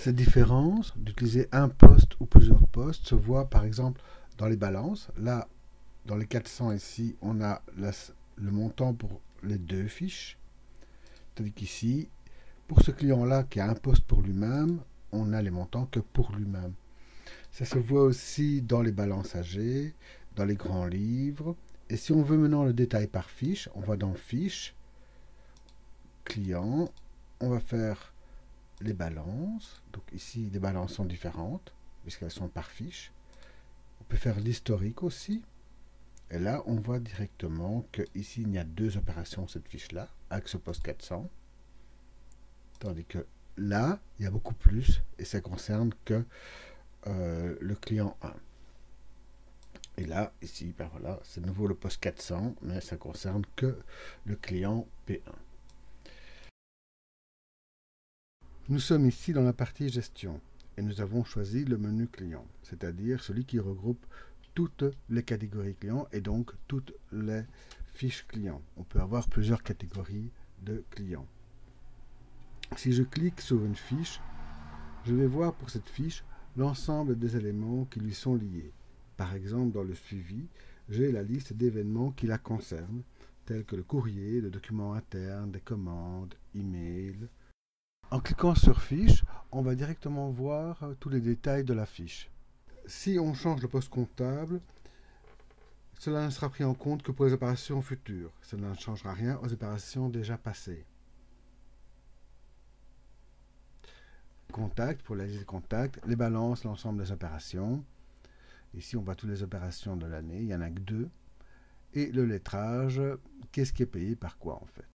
Cette différence d'utiliser un poste ou plusieurs postes se voit par exemple dans les balances. Là, dans les 400 ici, on a le montant pour les deux fiches. Tandis qu'ici, pour ce client-là qui a un poste pour lui-même, on a les montants que pour lui-même. Ça se voit aussi dans les balances AG, dans les grands livres. Et si on veut maintenant le détail par fiche, on va dans Fiche, Client, on va faire les balances. Donc ici, les balances sont différentes, puisqu'elles sont par fiche. On peut faire l'historique aussi. Et là, on voit directement qu'ici, il y a deux opérations, cette fiche-là, avec ce poste 400. Tandis que là, il y a beaucoup plus, et ça concerne que le client 1. Et là, ici, ben voilà, c'est de nouveau le poste 400, mais ça concerne que le client P1. Nous sommes ici dans la partie gestion, et nous avons choisi le menu client, c'est-à-dire celui qui regroupe toutes les catégories clients et donc toutes les fiches clients. On peut avoir plusieurs catégories de clients. Si je clique sur une fiche, je vais voir pour cette fiche l'ensemble des éléments qui lui sont liés. Par exemple, dans le suivi, j'ai la liste d'événements qui la concernent, tels que le courrier, le document interne, des commandes, email. En cliquant sur fiche, on va directement voir tous les détails de la fiche. Si on change le poste comptable, cela ne sera pris en compte que pour les opérations futures. Cela ne changera rien aux opérations déjà passées. Contact, pour la liste des contacts, les balances, l'ensemble des opérations. Ici, on voit toutes les opérations de l'année, il n'y en a que deux. Et le lettrage, qu'est-ce qui est payé par quoi en fait.